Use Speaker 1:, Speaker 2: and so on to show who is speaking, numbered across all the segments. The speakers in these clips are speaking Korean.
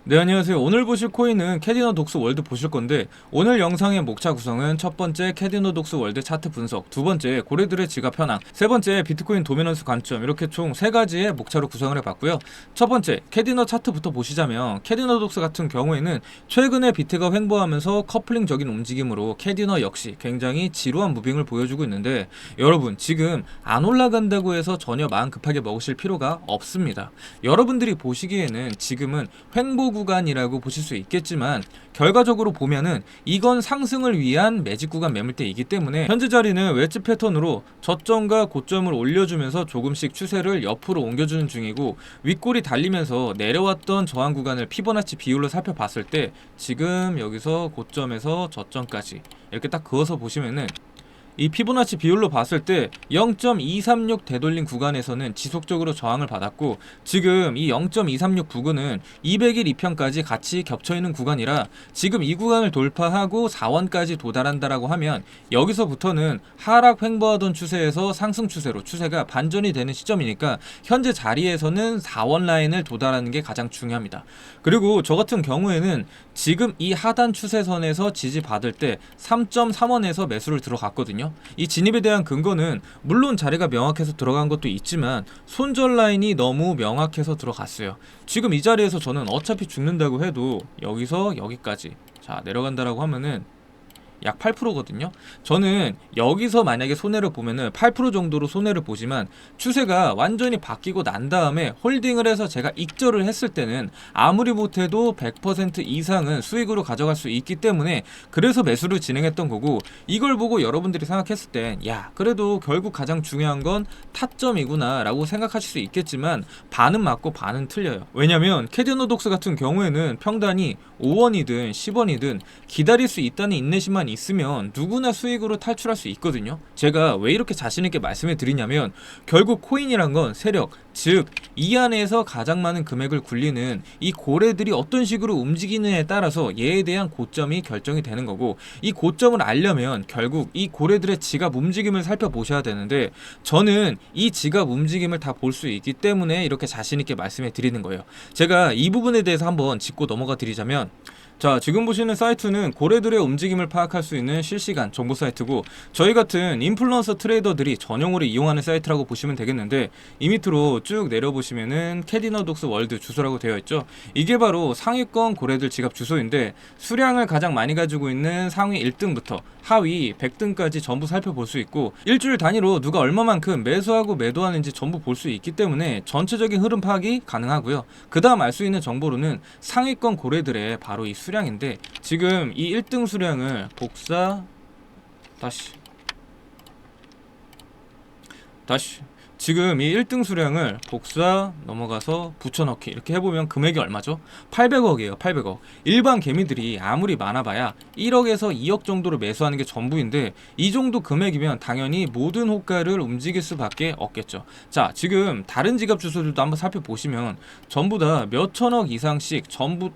Speaker 1: 네, 안녕하세요. 오늘 보실 코인은 캐디너 독스 월드 보실 건데, 오늘 영상의 목차 구성은 첫 번째 캐디너 독스 월드 차트 분석, 두 번째 고래들의 지갑 현황, 세 번째 비트코인 도미넌스 관점, 이렇게 총 세 가지의 목차로 구성을 해봤고요. 첫 번째 캐디너 차트부터 보시자면, 캐디너 독스 같은 경우에는 최근에 비트가 횡보하면서 커플링적인 움직임으로 캐디너 역시 굉장히 지루한 무빙을 보여주고 있는데, 여러분 지금 안 올라간다고 해서 전혀 마음 급하게 먹으실 필요가 없습니다. 여러분들이 보시기에는 지금은 횡보 구간이라고 보실 수 있겠지만, 결과적으로 보면은 이건 상승을 위한 매직 구간 매물대이기 때문에 현재 자리는 웨지 패턴으로 저점과 고점을 올려주면서 조금씩 추세를 옆으로 옮겨주는 중이고, 윗골이 달리면서 내려왔던 저항 구간을 피보나치 비율로 살펴봤을 때 지금 여기서 고점에서 저점까지 이렇게 딱 그어서 보시면은 이 피보나치 비율로 봤을 때 0.236 되돌린 구간에서는 지속적으로 저항을 받았고, 지금 이 0.236 부근은 200일 이평까지 같이 겹쳐있는 구간이라 지금 이 구간을 돌파하고 4원까지 도달한다라고 하면 여기서부터는 하락 횡보하던 추세에서 상승 추세로 추세가 반전이 되는 시점이니까 현재 자리에서는 4원 라인을 도달하는 게 가장 중요합니다. 그리고 저 같은 경우에는 지금 이 하단 추세선에서 지지받을 때 3.3원에서 매수를 들어갔거든요. 이 진입에 대한 근거는 물론 자리가 명확해서 들어간 것도 있지만 손절 라인이 너무 명확해서 들어갔어요. 지금 이 자리에서 저는 어차피 죽는다고 해도 여기서 여기까지 자 내려간다라고 하면은 약 8%거든요. 저는 여기서 만약에 손해를 보면은 8% 정도로 손해를 보지만, 추세가 완전히 바뀌고 난 다음에 홀딩을 해서 제가 익절을 했을 때는 아무리 못해도 100% 이상은 수익으로 가져갈 수 있기 때문에 그래서 매수를 진행했던 거고, 이걸 보고 여러분들이 생각했을 땐 야 그래도 결국 가장 중요한 건 타점이구나 라고 생각하실 수 있겠지만, 반은 맞고 반은 틀려요. 왜냐면 캐디너 독스 같은 경우에는 평단이 5원이든 10원이든 기다릴 수 있다는 인내심만 있으면 누구나 수익으로 탈출할 수 있거든요. 제가 왜 이렇게 자신있게 말씀을 드리냐면, 결국 코인이란 건 세력, 즉 이 안에서 가장 많은 금액을 굴리는 이 고래들이 어떤 식으로 움직이느냐에 따라서 얘에 대한 고점이 결정이 되는 거고, 이 고점을 알려면 결국 이 고래들의 지갑 움직임을 살펴보셔야 되는데, 저는 이 지갑 움직임을 다 볼 수 있기 때문에 이렇게 자신있게 말씀해 드리는 거예요. 제가 이 부분에 대해서 한번 짚고 넘어가 드리자면, 자 지금 보시는 사이트는 고래들의 움직임을 파악할 수 있는 실시간 정보 사이트고, 저희 같은 인플루언서 트레이더들이 전용으로 이용하는 사이트라고 보시면 되겠는데, 이 밑으로 쭉 내려보시면은 캐디너 독스 월드 주소라고 되어 있죠. 이게 바로 상위권 고래들 지갑 주소인데, 수량을 가장 많이 가지고 있는 상위 1등부터 하위 100등까지 전부 살펴볼 수 있고, 일주일 단위로 누가 얼마만큼 매수하고 매도하는지 전부 볼 수 있기 때문에 전체적인 흐름 파악이 가능하고요. 그 다음 알 수 있는 정보로는 상위권 고래들의 바로 이 수량인데, 지금 이 1등 수량을 복사 다시 지금 이 1등 수량을 복사 넘어가서 붙여넣기 이렇게 해보면 금액이 얼마죠? 800억이에요. 800억. 일반 개미들이 아무리 많아봐야 1억에서 2억 정도로 매수하는 게 전부인데, 이 정도 금액이면 당연히 모든 호가를 움직일 수밖에 없겠죠. 자 지금 다른 지갑 주소들도 한번 살펴보시면 전부 다 몇천억 이상씩 전부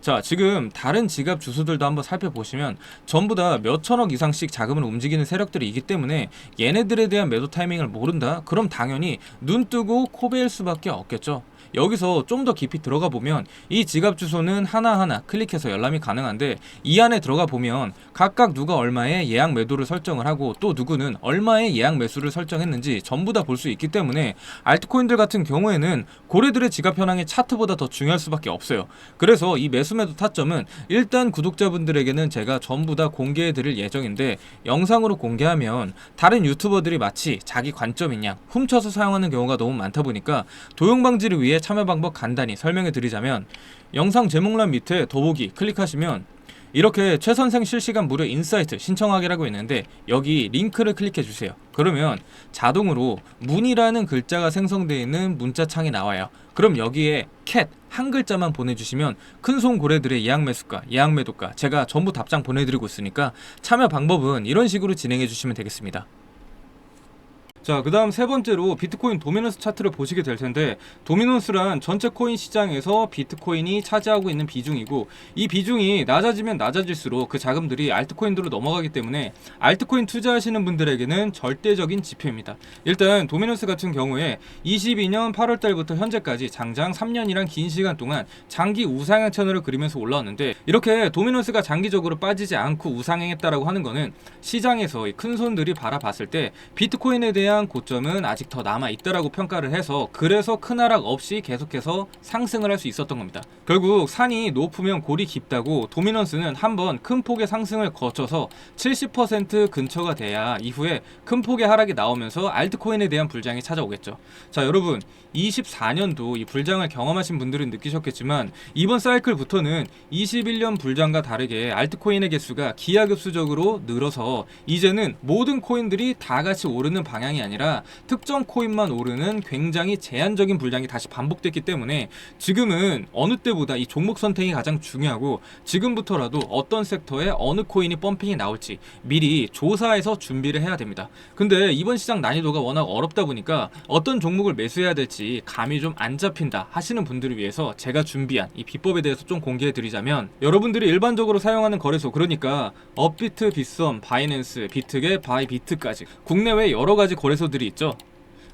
Speaker 1: 자 지금 다른 지갑 주소들도 한번 살펴보시면 전부 다 몇천억 이상씩 자금을 움직이는 세력들이 있기 때문에, 얘네들에 대한 매도 타이밍을 모른다? 그럼 당연히 눈 뜨고 코 베일 수밖에 없겠죠. 여기서 좀 더 깊이 들어가 보면 이 지갑 주소는 하나하나 클릭해서 열람이 가능한데, 이 안에 들어가 보면 각각 누가 얼마의 예약 매도를 설정을 하고 또 누구는 얼마의 예약 매수를 설정했는지 전부 다 볼 수 있기 때문에, 알트코인들 같은 경우에는 고래들의 지갑 현황이 차트보다 더 중요할 수밖에 없어요. 그래서 이 매수 매도 타점은 일단 구독자분들에게는 제가 전부 다 공개해 드릴 예정인데, 영상으로 공개하면 다른 유튜버들이 마치 자기 관점인 양 훔쳐서 사용하는 경우가 너무 많다 보니까, 도용 방지를 위해 참여 방법 간단히 설명해 드리자면, 영상 제목란 밑에 더보기 클릭하시면 이렇게 최선생 실시간 무료 인사이트 신청하기라고 있는데, 여기 링크를 클릭해 주세요. 그러면 자동으로 문이라는 글자가 생성되어 있는 문자창이 나와요. 그럼 여기에 캣 한 글자만 보내주시면 큰손 고래들의 예약 매수가, 예약 매도가 제가 전부 답장 보내드리고 있으니까, 참여 방법은 이런 식으로 진행해 주시면 되겠습니다. 자, 그 다음 세 번째로 비트코인 도미넌스 차트를 보시게 될 텐데, 도미넌스란 전체 코인 시장에서 비트코인이 차지하고 있는 비중이고, 이 비중이 낮아지면 낮아질수록 그 자금들이 알트코인으로 넘어가기 때문에 알트코인 투자하시는 분들에게는 절대적인 지표입니다. 일단 도미넌스 같은 경우에 22년 8월 달부터 현재까지 장장 3년이란 긴 시간 동안 장기 우상향 채널을 그리면서 올라왔는데, 이렇게 도미넌스가 장기적으로 빠지지 않고 우상향했다라고 하는 거는 시장에서 큰 손들이 바라봤을 때 비트코인에 대한 고점은 아직 더 남아있다라고 평가를 해서, 그래서 큰 하락 없이 계속해서 상승을 할 수 있었던 겁니다. 결국 산이 높으면 골이 깊다고, 도미넌스는 한번 큰 폭의 상승을 거쳐서 70% 근처가 돼야 이후에 큰 폭의 하락이 나오면서 알트코인에 대한 불장이 찾아오겠죠. 자, 여러분 24년도 이 불장을 경험하신 분들은 느끼셨겠지만, 이번 사이클부터는 21년 불장과 다르게 알트코인의 개수가 기하급수적으로 늘어서 이제는 모든 코인들이 다 같이 오르는 방향이 아니라 특정 코인만 오르는 굉장히 제한적인 불장이 다시 반복됐기 때문에, 지금은 어느 때보다 이 종목 선택이 가장 중요하고, 지금부터라도 어떤 섹터에 어느 코인이 펌핑이 나올지 미리 조사해서 준비를 해야 됩니다. 근데 이번 시장 난이도가 워낙 어렵다 보니까 어떤 종목을 매수해야 될지 감이 좀 안 잡힌다 하시는 분들을 위해서 제가 준비한 이 비법에 대해서 좀 공개해 드리자면, 여러분들이 일반적으로 사용하는 거래소, 그러니까 업비트, 빗썸, 바이낸스, 비트겟, 바이비트까지 국내외 여러 가지 거래소들이 있죠.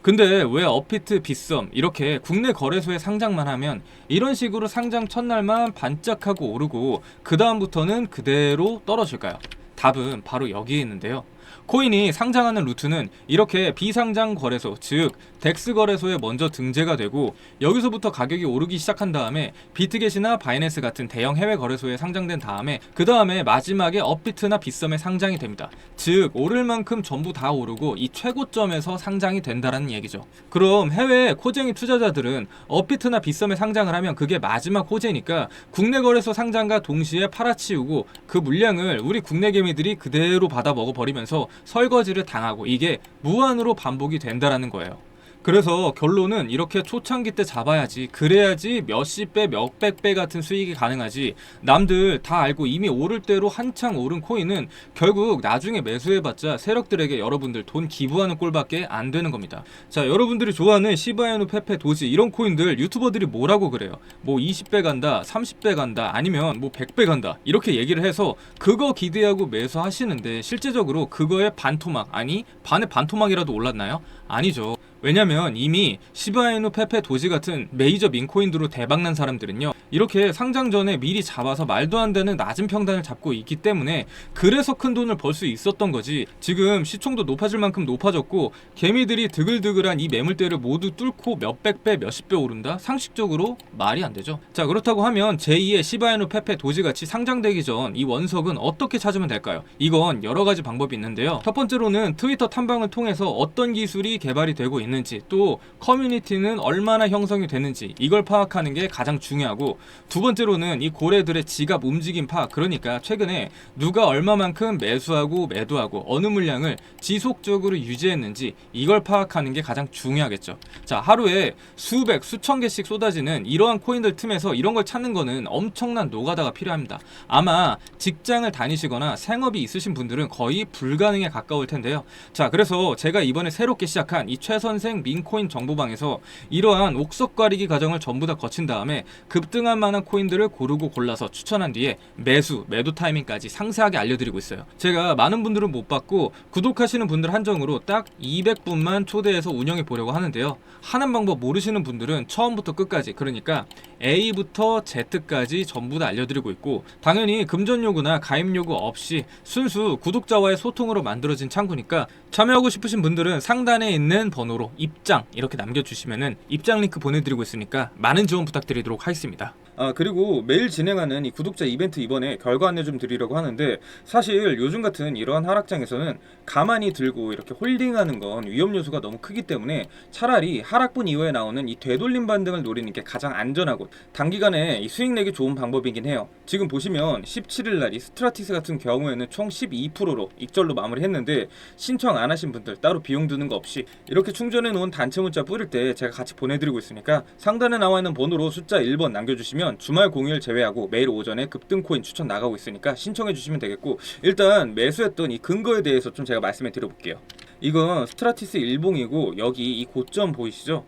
Speaker 1: 근데 왜 업비트, 빗썸 이렇게 국내 거래소에 상장만 하면 이런 식으로 상장 첫날만 반짝하고 오르고 그 다음부터는 그대로 떨어질까요? 답은 바로 여기에 있는데요. 코인이 상장하는 루트는 이렇게 비상장 거래소, 즉 덱스 거래소에 먼저 등재가 되고, 여기서부터 가격이 오르기 시작한 다음에 비트겟이나 바이낸스 같은 대형 해외 거래소에 상장된 다음에 그 다음에 마지막에 업비트나 빗썸에 상장이 됩니다. 즉 오를 만큼 전부 다 오르고 이 최고점에서 상장이 된다라는 얘기죠. 그럼 해외 코쟁이 투자자들은 업비트나 빗썸에 상장을 하면 그게 마지막 호재니까 국내 거래소 상장과 동시에 팔아치우고 그 물량을 우리 국내 개미들이 그대로 받아 먹어버리면서 설거지를 당하고, 이게 무한으로 반복이 된다라는 거예요. 그래서 결론은 이렇게 초창기 때 잡아야지, 그래야지 몇십 배, 몇백 배 같은 수익이 가능하지, 남들 다 알고 이미 오를 대로 한창 오른 코인은 결국 나중에 매수해봤자 세력들에게 여러분들 돈 기부하는 꼴밖에 안 되는 겁니다. 자, 여러분들이 좋아하는 시바이누, 페페, 도지 이런 코인들 유튜버들이 뭐라고 그래요? 뭐 20배 간다, 30배 간다, 아니면 뭐 100배 간다 이렇게 얘기를 해서 그거 기대하고 매수하시는데, 실제적으로 그거의 반토막, 아니 반의 반토막이라도 올랐나요? 아니죠. 왜냐면 이미 시바이누, 페페, 도지 같은 메이저 민코인으로 대박난 사람들은요, 이렇게 상장 전에 미리 잡아서 말도 안 되는 낮은 평단을 잡고 있기 때문에 그래서 큰 돈을 벌 수 있었던 거지, 지금 시총도 높아질 만큼 높아졌고 개미들이 드글드글한 이 매물대를 모두 뚫고 몇백 배, 몇십 배 오른다? 상식적으로 말이 안 되죠. 자, 그렇다고 하면 제2의 시바이누, 페페, 도지 같이 상장되기 전 이 원석은 어떻게 찾으면 될까요? 이건 여러 가지 방법이 있는데요. 첫 번째로는 트위터 탐방을 통해서 어떤 기술이 개발이 되고 있는지, 또 커뮤니티는 얼마나 형성이 되는지 이걸 파악하는 게 가장 중요하고, 두 번째로는 이 고래들의 지갑 움직임 파악, 그러니까 최근에 누가 얼마만큼 매수하고 매도하고 어느 물량을 지속적으로 유지했는지 이걸 파악하는 게 가장 중요하겠죠. 자, 하루에 수백, 수천 개씩 쏟아지는 이러한 코인들 틈에서 이런 걸 찾는 거는 엄청난 노가다가 필요합니다. 아마 직장을 다니시거나 생업이 있으신 분들은 거의 불가능에 가까울 텐데요. 자, 그래서 제가 이번에 새롭게 시작한 이 최선생 민코인 정보방에서 이러한 옥석 가리기 과정을 전부 다 거친 다음에 급등할 만한 코인들을 고르고 골라서 추천한 뒤에 매수, 매도 타이밍까지 상세하게 알려드리고 있어요. 제가 많은 분들은 못 받고 구독하시는 분들 한정으로 딱 200분만 초대해서 운영해 보려고 하는데요. 하는 방법 모르시는 분들은 처음부터 끝까지, 그러니까 A부터 Z까지 전부 다 알려드리고 있고, 당연히 금전 요구나 가입 요구 없이 순수 구독자와의 소통으로 만들어진 창구니까 참여하고 싶으신 분들은 상단에 있는 번호로 입장 이렇게 남겨주시면은 입장 링크 보내드리고 있으니까 많은 지원 부탁드리도록 하겠습니다. 그리고 매일 진행하는 이 구독자 이벤트, 이번에 결과 안내 좀 드리려고 하는데, 사실 요즘 같은 이러한 하락장에서는 가만히 들고 이렇게 홀딩하는 건 위험 요소가 너무 크기 때문에 차라리 하락분 이후에 나오는 이 되돌림 반등을 노리는 게 가장 안전하고 단기간에 이 수익 내기 좋은 방법이긴 해요. 지금 보시면 17일 날 이 스트라티스 같은 경우에는 총 12%로 익절로 마무리했는데, 신청 안 하신 분들 따로 비용 드는 거 없이 이렇게 충전해 놓은 단체 문자 뿌릴 때 제가 같이 보내드리고 있으니까 상단에 나와 있는 번호로 숫자 1번 남겨주시면 주말 공휴일 제외하고 매일 오전에 급등 코인 추천 나가고 있으니까 신청해 주시면 되겠고, 일단 매수했던 이 근거에 대해서 좀 제가 말씀해 드려볼게요. 이건 스트라티스 일봉이고 여기 이 고점 보이시죠?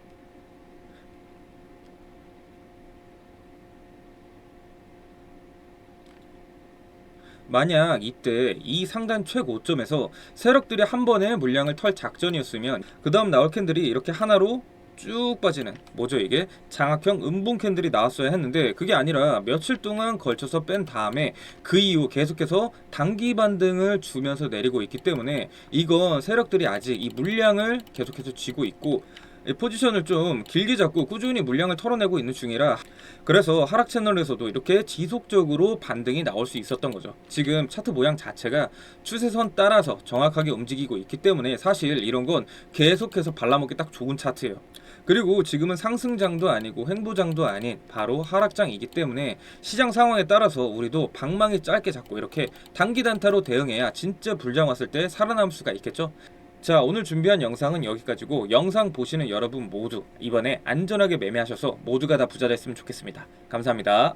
Speaker 1: 만약 이때 이 상단 최고점에서 세력들이 한 번에 물량을 털 작전이었으면 그 다음 나올 캔들이 이렇게 하나로 쭉 빠지는, 뭐죠 이게? 장악형 음봉 캔들이 나왔어야 했는데 그게 아니라 며칠 동안 걸쳐서 뺀 다음에 그 이후 계속해서 단기 반등을 주면서 내리고 있기 때문에 이건 세력들이 아직 이 물량을 계속해서 쥐고 있고 이 포지션을 좀 길게 잡고 꾸준히 물량을 털어내고 있는 중이라, 그래서 하락 채널에서도 이렇게 지속적으로 반등이 나올 수 있었던 거죠. 지금 차트 모양 자체가 추세선 따라서 정확하게 움직이고 있기 때문에 사실 이런 건 계속해서 발라먹기 딱 좋은 차트예요. 그리고 지금은 상승장도 아니고 횡보장도 아닌 바로 하락장이기 때문에 시장 상황에 따라서 우리도 방망이 짧게 잡고 이렇게 단기 단타로 대응해야 진짜 불장 왔을 때 살아남을 수가 있겠죠. 자, 오늘 준비한 영상은 여기까지고, 영상 보시는 여러분 모두 이번에 안전하게 매매하셔서 모두가 다 부자 됐으면 좋겠습니다. 감사합니다.